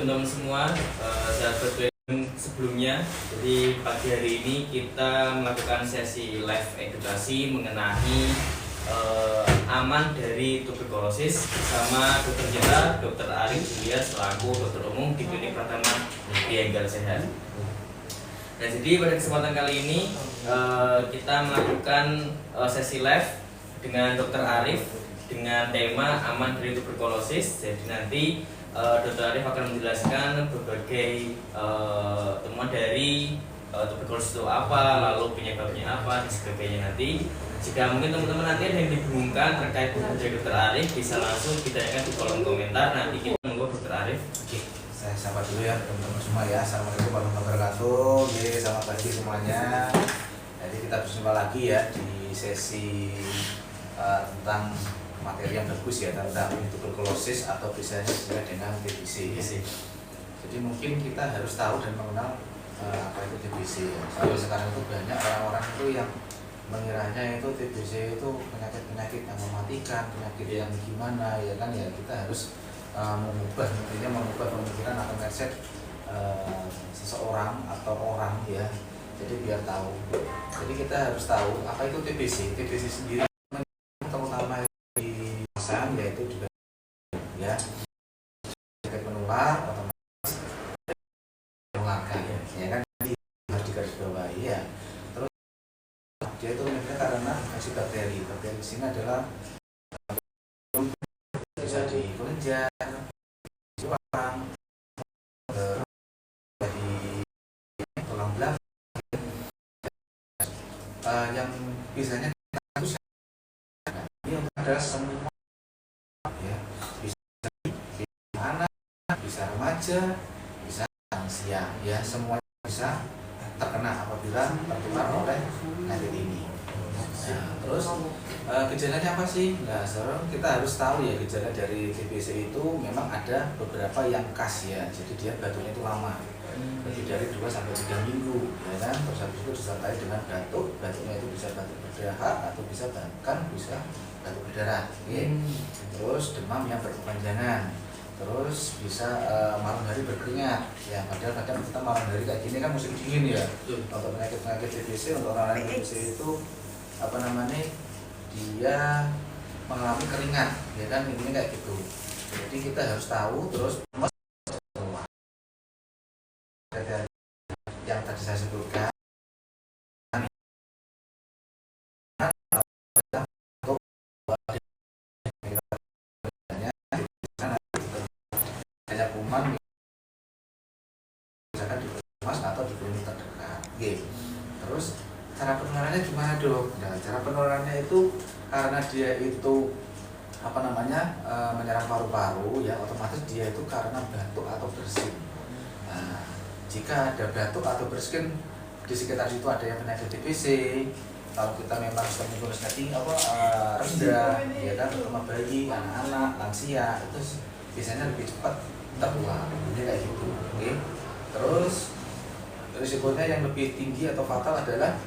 teman-teman semua, sahabat BEM sebelumnya. Jadi pagi hari ini kita melakukan sesi live edukasi mengenai aman dari tuberkulosis bersama Dr. Jenderal Dr. Arif Julia selaku dokter umum di Klinik Pratama Bengkel Sehat. Dan jadi pada kesempatan kali ini kita melakukan sesi live dengan Dr. Arif dengan tema aman dari tuberkulosis. Jadi nanti Dr. Arif akan menjelaskan berbagai temuan dari tuberkulosis itu apa, lalu penyebabnya apa, dan sebagainya. Nanti jika mungkin teman-teman nanti ada yang dibingungkan terkait dengan Dr. Arif, bisa langsung ditanyakan di kolom komentar. Nanti kita menunggu Dr. Arif. Oke, saya sapa dulu ya teman-teman semua ya. Assalamualaikum warahmatullahi wabarakatuh. Selamat pagi semuanya. Jadi kita berjumpa lagi ya di sesi tentang materi yang bagus ya, tentang tuberkulosis atau bisa disebut dengan TBC. Jadi mungkin kita harus tahu dan mengenal apa itu TBC. Sampai sekarang itu banyak orang-orang itu yang mengiranya itu TBC itu penyakit-penyakit yang mematikan, penyakit yang gimana ya kan ya. Kita harus mengubah pemikiran atau mindset seseorang atau orang ya. Jadi biar tahu. Jadi kita harus tahu apa itu TBC. TBC sendiri terutama di pasang yaitu juga ya penyakit menular atau menularkan ya kan, harus digarisbawahi ya. Terus dia itu menyebabkan karena infeksi bakteri. Bakteri di sini adalah bisa di kelenjar, di tulang, di tulang belakang yang biasanya ini adalah semua ya, bisa anak, bisa remaja, bisa lansia ya, semuanya bisa terkena apabila tertular oleh penyakit ini. Nah, terus gejalanya apa sih? Nah, sekarang kita harus tahu ya, gejala dari TBC itu memang ada beberapa yang khas ya. Jadi dia batuknya itu lama, lebih dari 2 sampai 3 minggu ya kan. Terus habis itu disertai dengan batuk, batuknya itu bisa batuk berdahak atau bisa bahkan bisa batuk berdarah. Terus demam yang berkepanjangan, terus bisa malam hari berkeringat ya. Padahal kadang kita malam hari kayak gini kan musim dingin ya. Untuk penyakit TBC, untuk orang TBC itu apa namanya, dia mengalami keringat ya kan, ini kayak gitu. Jadi kita harus tahu. Terus yang tadi saya sebutkan hanya kuman misalkan di puskesmas atau di klinik terdekat. Terus cara penularannya gimana dok? Nah, cara penularannya itu karena dia itu apa namanya menyerang paru-paru ya, otomatis dia itu karena batuk atau bersin. Nah, jika ada batuk atau bersin di sekitar situ ada yang penyakit TBC, kalau kita memang sudah imunitasnya tinggi rendah ya kan, terutama bayi, anak-anak, lansia, itu biasanya lebih cepat tertular. Ini kayak gitu. Terus risikonya yang lebih tinggi atau fatal adalah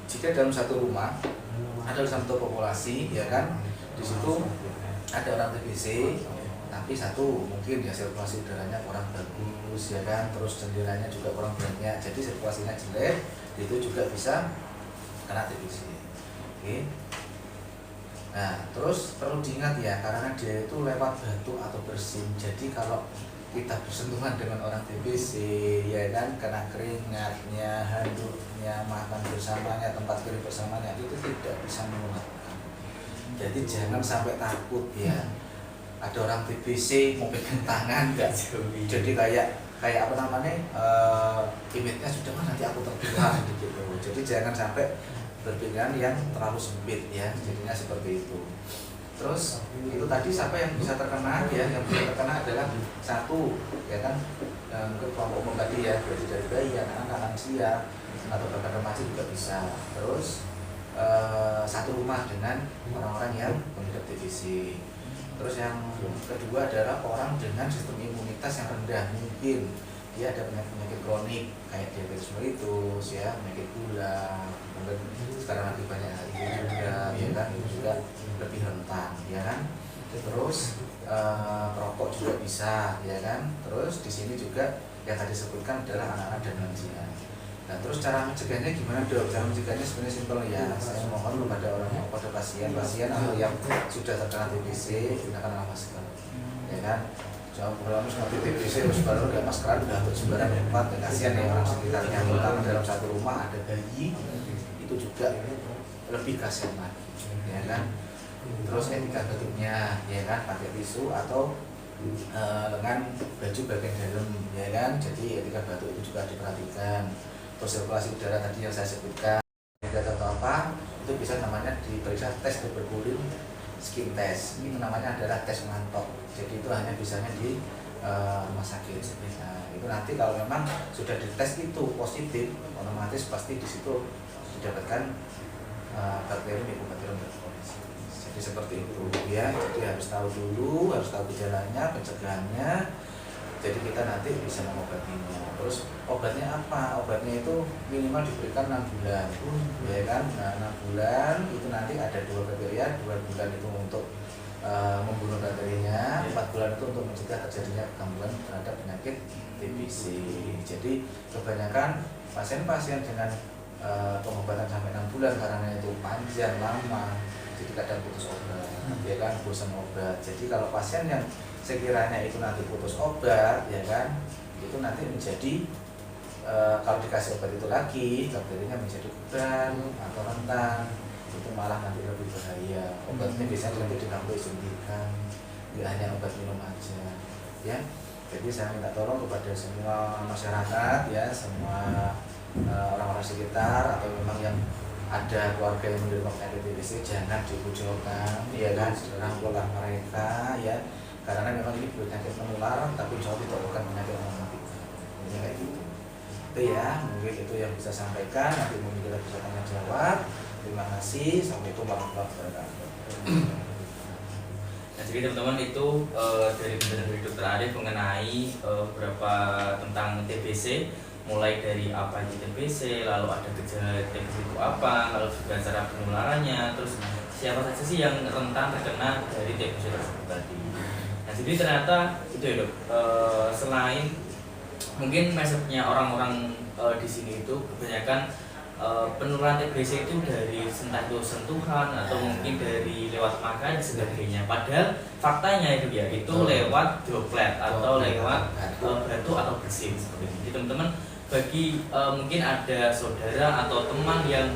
jika dalam satu rumah ada satu populasi ya kan, di situ ada orang TBC tapi satu mungkin ya sirkulasi udaranya kurang bagus ya kan, terus jendelanya juga kurang banyak, jadi sirkulasinya jelek, itu juga bisa kena TBC. Nah, terus perlu diingat ya, karena dia itu lewat batuk atau bersin. Jadi kalau kita bersentuhan dengan orang TBC ya kan, kena keringatnya, handuknya, makan bersamanya, tempat kering bersamanya, itu tidak bisa menularkan. Jadi jangan sampai takut ya. Ada orang TBC mau pegang tangan enggak, jadi kayak apa namanya image-nya sudah nanti aku tertular gitu. Jadi jangan sampai berpikiran yang terlalu sempit ya, jadinya seperti itu. Terus itu tadi siapa yang bisa terkena ya? Yang bisa terkena adalah satu ya kan, mungkin kelompok umum tadi ya, berarti dari bayi, anak-anak, lansia atau bahkan remaja juga bisa. Terus satu rumah dengan orang-orang yang mengidap TBC. Terus yang kedua adalah orang dengan sistem imunitas yang rendah, mungkin dia ada penyakit kronik kayak diabetes mellitus ya, penyakit gula, mungkin sekarang lagi banyak HIV juga ya kan, itu juga lebih rentan ya kan. terus perokok juga bisa, ya kan. Terus di sini juga yang tadi sebutkan adalah anak-anak dan lansia. Nah, terus cara mencegahnya gimana, Dok? Cara mencegahnya sebenarnya simpel ya. Saya mohon kepada kepada pasien atau yang sudah terkena TBC gunakan masker, ya kan. Jangan berlalu seperti TBC terus baru nggak maskeran udah untuk sembarang tempat, dan kasihan ya orang sekitarnya. Terutama dalam satu rumah ada bayi, itu juga lebih kasihan lagi, ya kan. Terus etika batuknya, ya kan, pakai tisu atau lengan baju bagian dalam, ya kan. Jadi etika batuk itu juga diperhatikan. Terus sirkulasi udara tadi yang saya sebutkan, tidak atau apa itu bisa namanya diperiksa tes tuberkulin skin test. Itu namanya adalah tes mantok. Jadi itu hanya bisanya di rumah sakit. Nah, itu nanti kalau memang sudah dites itu positif, otomatis pasti di situ didapatkan bakteri Mycobacterium tuberculosis. Jadi seperti itu ya. Jadi harus tahu dulu, harus tahu gejalanya, pencegahannya. Jadi kita nanti bisa mengobatinya. Terus obatnya apa? Obatnya itu minimal diberikan 6 bulan, ya kan? Nah, 6 bulan itu nanti ada 2 kriteria. 2 bulan itu untuk membunuh bakterinya, 4 bulan itu untuk mencegah terjadinya gangguan terhadap penyakit TBC. Jadi kebanyakan pasien-pasien dengan pengobatan sampai 6 bulan karena itu panjang lama, jadi kadang putus obat, ya kan, bosan obat. Jadi kalau pasien yang sekiranya itu nanti putus obat, ya kan, itu nanti menjadi kalau dikasih obat itu lagi bakterinya menjadi beban atau rentan, itu malah nanti lebih bahaya. Obatnya biasanya nanti ditambah suntikan, tidak hanya obat minum aja, ya. Jadi saya minta tolong kepada semua masyarakat, ya, semua orang-orang sekitar atau memang yang ada keluarga yang menderita penyakit TBC, jangan dikucilkan, ya kan, rangkulah mereka, ya. Karena memang ini penyakit menular, tapi jauh tidak bukan penyakit mematikan. Ini kayak gitu. Itu ya, mungkin itu yang bisa sampaikan. Nanti mungkin kita bisa tanya jawab. Terima kasih. Assalamualaikum warahmatullahi wabarakatuh. Nah, jadi teman-teman itu dari penjelasan Dokter Arif mengenai beberapa tentang TBC, mulai dari apa itu TBC, lalu ada gejala TBC itu apa, lalu juga cara penularannya, terus siapa saja sih yang rentan terkena dari TBC tersebut tadi. Nah, jadi ternyata itu ya, Dok, selain mungkin message-nya orang-orang di sini itu kebanyakan penularan TBC itu dari entah itu sentuhan atau mungkin dari lewat makan dan sebagainya. Padahal faktanya itu ya, itu lewat droplet atau lewat batu atau bersin seperti itu. Jadi teman-teman, bagi mungkin ada saudara atau teman yang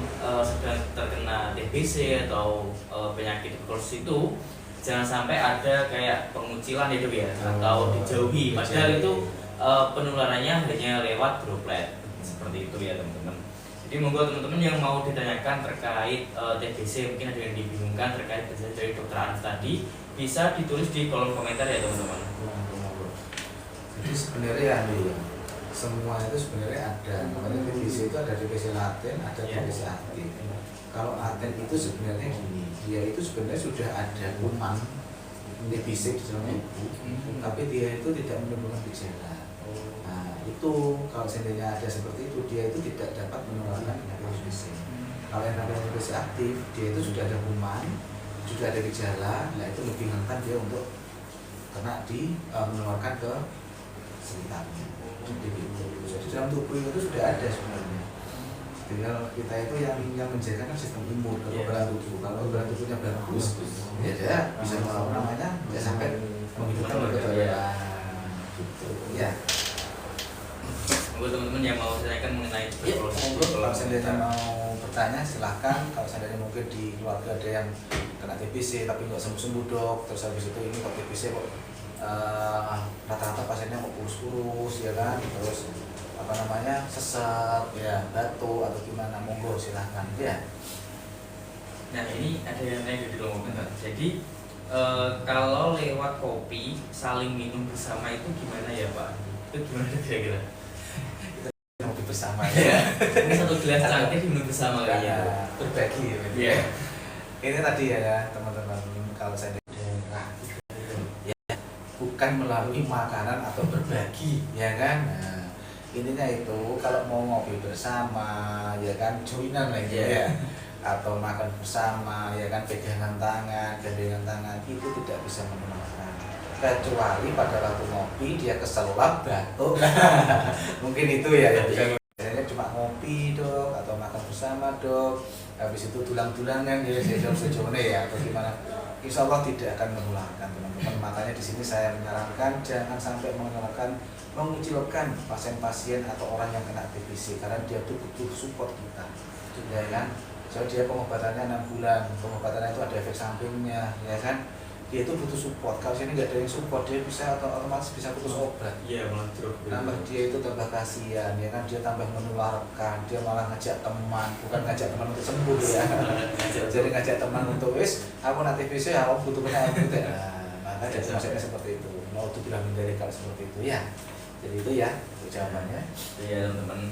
sedang terkena TBC atau penyakit tuberkulosis itu, jangan sampai ada kayak pengucilan itu ya, atau dijauhi. Padahal itu penularannya hanya lewat droplet seperti itu ya teman-teman. Jadi monggo teman-teman yang mau ditanyakan terkait TBC, mungkin ada yang dibingungkan terkait penjelasan dari Dokter Arif tadi, bisa ditulis di kolom komentar ya teman-teman. Jadi sebenarnya semua itu sebenarnya ada. Namanya TBC itu ada TBC laten, ada TBC aktif. Kalau laten itu sebenarnya gini, dia itu sebenarnya sudah ada kuman TBC di dalam tubuh, tapi dia itu tidak menimbulkan gejala. Nah, itu kalau seandainya ada seperti itu, dia itu tidak dapat menularkan penyakit TBC. Kalau yang namanya TBC aktif, dia itu sudah ada kuman, sudah ada gejala, nah itu lebih rentan dia untuk kena menularkan ke sekitarnya. Jadi dalam tubuh itu sudah ada sebenarnya. Tinggal kita itu yang menjaga kan sistem imun, kekebalan tubuh. Kalau kekebalan tubuhnya bagus, ya dia bisa namanya ya sampai menghidupkan kekebalan. Gitu. Ya. Buat teman-teman yang mau tanyakan mengenai tuberkulosis, kalau seandainya mau bertanya silahkan. Kalau seandainya mungkin di keluarga ada yang kena TBC tapi nggak sembuh-sembuh, Dok, terus habis itu ini kok TBC kok rata-rata pasiennya kok kurus-kurus, ya kan, terus apa namanya sesek, ya, batuk atau gimana, monggo silahkan ya. Nah, ini ada yang tanya di kolom komentar. Jadi kalau lewat kopi saling minum bersama itu gimana ya Pak? Itu gimana kira-kira? Ngopi bersama ya. Ini satu gelas cangkir diminum bersama ya, kayaknya. berbagi ya. Iya. Ini tadi ya teman-teman, kalau saya daerah ya, bukan melalui makanan atau berbagi, ya kan. Nah, intinya itu kalau mau ngopi bersama, ya kan, joinan lah gitu ya. atau makan bersama, ya kan, pegangan tangan, gandengan tangan, itu tidak bisa menularkan. Kecuali pada waktu ngopi dia keselak batuk, mungkin itu ya yang bisa. Biasanya cuma ngopi dok, atau makan bersama dok, habis itu tulang-tulangan ya sejauh ya, atau gimana. Insya Allah tidak akan menularkan teman-teman. Makanya di sini saya menyarankan jangan sampai mengucilkan pasien-pasien atau orang yang kena TBC, karena dia tuh butuh support kita, ya kan. So dia pengobatannya 6 bulan, pengobatannya itu ada efek sampingnya, ya kan. Dia itu butuh support. Kalau sini nggak ada yang support, dia bisa otomatis bisa putus obat. Iya, malah drop. Tambah dia itu tambah kasihan, ya kan, dia tambah menularkan, dia malah ngajak teman, bukan ngajak teman untuk sembuh ya. Jadi ngajak teman untuk aku nanti TBC, aku butuh kena gitu ya. Maka jadi maksudnya seperti itu. Mau tuh bilang dari kalau seperti itu ya. Jadi itu ya jawabannya. Iya teman-teman.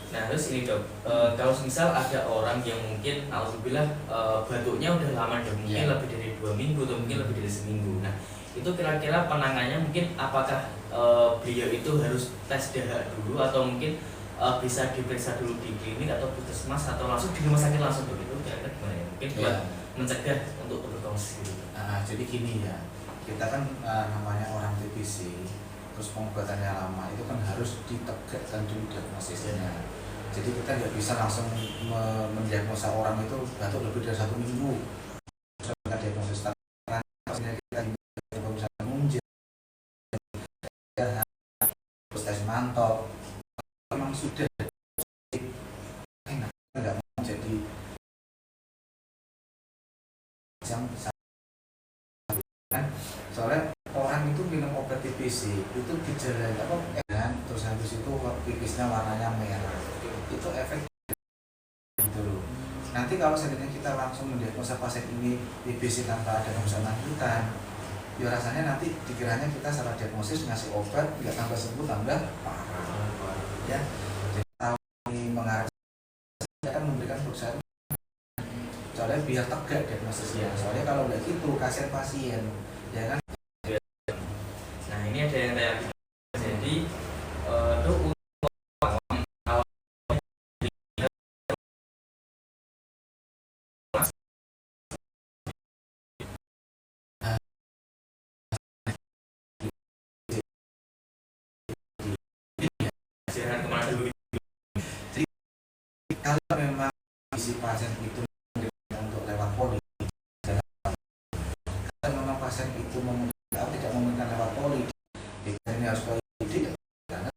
Nah terus ini dok, kalau misal ada orang yang mungkin alhamdulillah batuknya udah lama dan mungkin lebih dari 2 minggu atau mungkin lebih dari seminggu. Nah itu kira-kira penanganannya mungkin apakah beliau itu harus tes dahak dulu atau mungkin bisa diperiksa dulu di klinik atau puskesmas atau langsung di rumah sakit langsung begitu, kira-kira gimana ya? Mungkin buat mencegah untuk tuberkulosis gitu. Jadi gini ya, kita kan namanya orang TBC, terus pengobatannya lama, itu kan harus ditegakkan dulu diagnosisnya. Jadi kita nggak bisa langsung mendiagnosa orang itu batuk lebih dari 1 minggu. Kita diagnosis karena kita bisa menunjuk, terus tes mantau, memang sudah nggak mau jadi yang soalnya orang itu minum obat TBC itu gejalanya kan, terus habis itu pipisnya warnanya merah, itu efek gitu loh. Nanti kalau seandainya kita langsung mendiagnosa pasien ini TBC tanpa ada pemeriksaan lanjutan, ya rasanya nanti dikiranya kita salah diagnosis, ngasih obat nggak tambah sembuh tambah parah ya. Jadi tahu mengarah akan memberikan perusahaan soalnya biar tegak diagnosisnya. Soalnya kalau nggak gitu kasihan pasien, ya kan. Nah ini ada yang saya jadi dok kemana dulu? Jadi kalau memang si pasien itu untuk lewat poli, kalau memang pasien itu tidak memungkinkan lewat poli, ini harus ke ID karena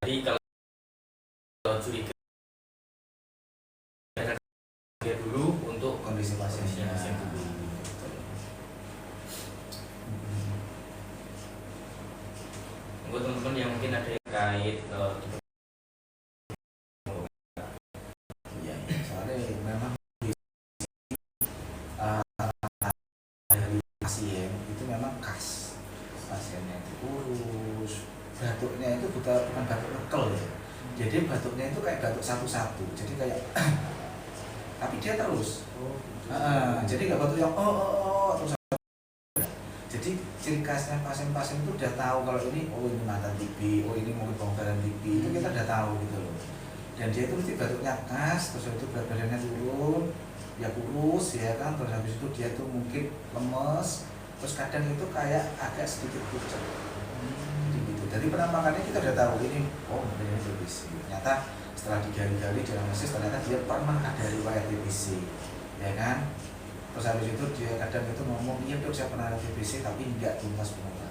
Jadi kalau curiga dia dulu untuk kondisi pasiennya. Untuk teman-teman yang mungkin ada yang kait Ya, soalnya memang dari pasien itu memang khas, pasiennya itu kurus, batuknya itu bukan batuk lekel ya, jadi batuknya itu kayak batuk satu-satu, jadi kayak tapi dia terus jadi nggak batuk yang terus. Jadi ciri khasnya pasien-pasien itu udah tahu kalau ini ini mantan TB, ini mungkin pengobatan TB, itu kita udah tahu gitu loh. Dan dia itu mesti batuknya khas, terus itu berat badannya turun, ya kurus ya kan, terus habis itu dia tuh mungkin lemes, terus kadang itu kayak agak sedikit pucat. Jadi gitu. Dari penampakannya kita udah tahu ini mungkin ini TBC. Ternyata setelah digali-gali diagnosis ternyata dia pernah ada riwayat TBC, ya kan. Terus habis itu dia kadang itu ngomong, iya dok saya pernah ada TBC tapi nggak tuntas pengobatan.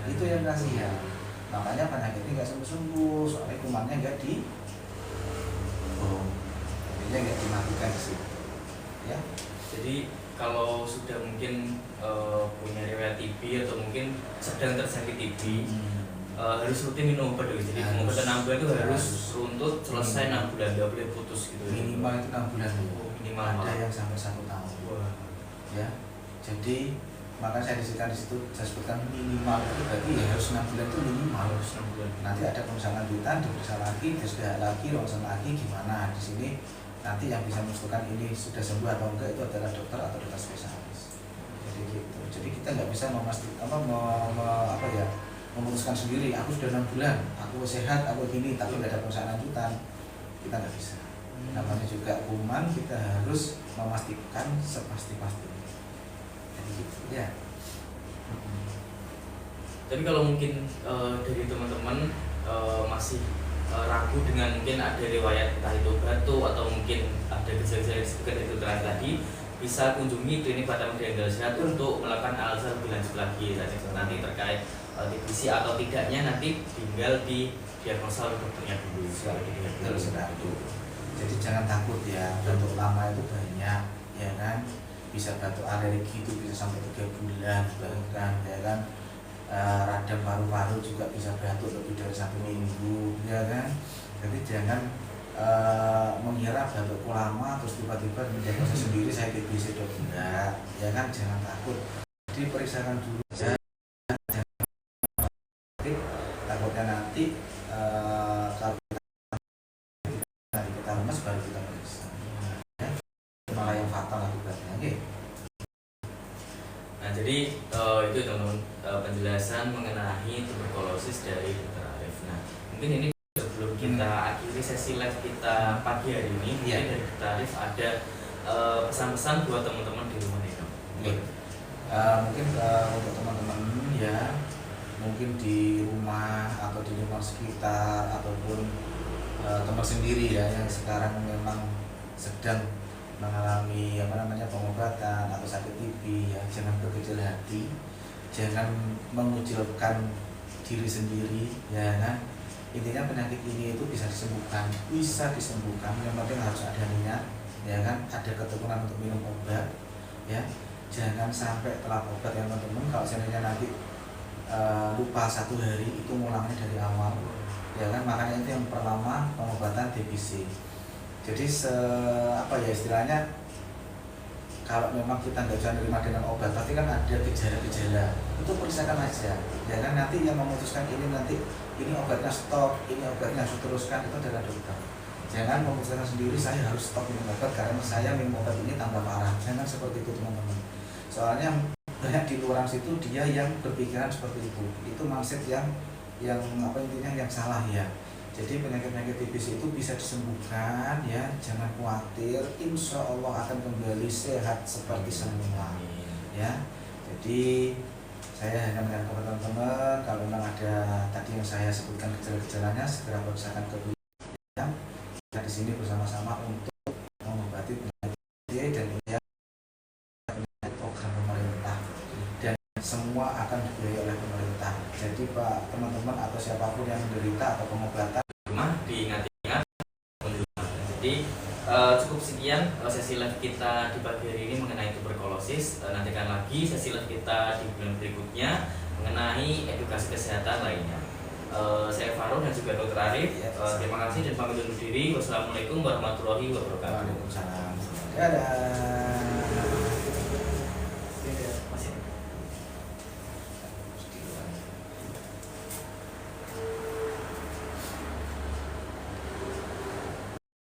Itu yang kasihan. Makanya penyakitnya nggak sembuh-sembuh, soalnya kumannya nggak jadinya nggak dimatikan sih. Ya. jadi kalau sudah mungkin punya riwayat TB atau mungkin sedang terjangkit TB harus rutin minum obat dulu. Jadi pengobatan 6 bulan itu harus runtut selesai 6 bulan, nggak boleh putus gitu. Minimal itu 6 bulan dulu. Minimal Ada yang sampai 1 tahun. Wah. Ya, jadi makanya saya disebutkan di situ, saya sebutkan minimal itu berarti ya harus 6 bulan itu minimal. Harus 6 bulan. Nanti ada pemeriksaan lanjutan, diperiksa lagi, disedah lagi, ronsen lagi gimana. Di sini nanti yang bisa menentukan ini sudah sembuh atau enggak itu adalah dokter atau dokter spesialis. Jadi gitu. Jadi kita nggak bisa memastikan apa ya, memutuskan sendiri. Aku sudah 6 bulan, aku sehat, aku gini, tapi nggak ada pemeriksaan lanjutan. Kita nggak bisa. Namanya juga kuman, kita harus memastikan sepasti-pastinya. Jadi gitu ya. Tapi kalau mungkin dari teman-teman masih ragu dengan mungkin ada riwayat entah itu batuk atau mungkin ada gejala-gejala yang disebutkan itu tadi, bisa kunjungi klinik Batam Triangle Sehat untuk melakukan analisa lebih lanjut lagi nanti terkait TBC atau tidaknya nanti tinggal di diagnosa oleh dokternya dulu. Jadi jangan takut ya, batuk lama itu banyak ya kan, bisa batuk alergi itu bisa sampai 3 bulan bahkan ya kan. Radang paru-paru juga bisa batuk lebih dari 1 minggu ya kan. Jadi jangan mengira batuk lama terus tiba-tiba mendiagnosa sendiri saya TBC dok, enggak ya kan, jangan takut. Jadi periksakan dulu aja, takutnya nanti kalau kita lemas baru kita periksa ya, malah yang fatal akibatnya okay. Nah jadi itu teman-teman penjelasan mengenai tuberkulosis dari Dr. Arif. Nah mungkin ini sebelum kita akhiri sesi live kita pagi hari ini, mungkin dari Dr. Arif ada pesan-pesan buat teman-teman di rumah ini. Mungkin untuk teman-teman ya, mungkin di rumah atau di lingkungan sekitar ataupun teman sendiri ya yang sekarang memang sedang mengalami pengobatan atau sakit TB ya, jangan berkecil hati, jangan mengucilkan diri sendiri ya kan. Intinya penyakit ini itu bisa disembuhkan, yang penting harus ada niat ya kan, ada ketekunan untuk minum obat ya. Jangan sampai telat obat ya teman-teman. Kalau seandainya nanti lupa 1 hari, itu mulangnya dari awal ya kan. Makanya itu yang pertama pengobatan TBC. Jadi istilahnya, kalau memang kita nggak bisa menerima dengan obat, tapi kan ada gejala-gejala, itu periksakan aja ya kan. Nanti yang memutuskan ini nanti ini obatnya stop, ini obatnya harus teruskan, itu adalah dokter. Jangan memutuskan sendiri saya harus stop minum obat karena saya minum obat ini tambah parah. Jangan seperti itu teman-teman. Soalnya banyak di luar situ dia yang berpikiran seperti itu mindset yang intinya yang salah ya. Jadi penyakit-penyakit TBC itu bisa disembuhkan ya, jangan khawatir, insya Allah akan kembali sehat seperti semula ya. Jadi saya hanya menyarankan kepada teman-teman, kalau memang ada tadi yang saya sebutkan gejala-gejalanya, segera periksakan ke dokter. Kita di sini bersama-sama untuk mengobati penyakit TBC dan penyakit program pemerintah, dan semua akan dibiayai oleh pemerintah. Jadi Pak teman-teman atau siapapun yang menderita atau pengobatan diingat-ingat. Jadi cukup sekian sesi live kita di pagi hari ini mengenai tuberkulosis. Nantikan lagi sesi live kita di bulan berikutnya mengenai edukasi kesehatan lainnya. Saya Farul dan juga Dr. Arif. Terima kasih dan pamit undur diri. Wassalamualaikum warahmatullahi wabarakatuh. Waalaikumsalam. Dadah.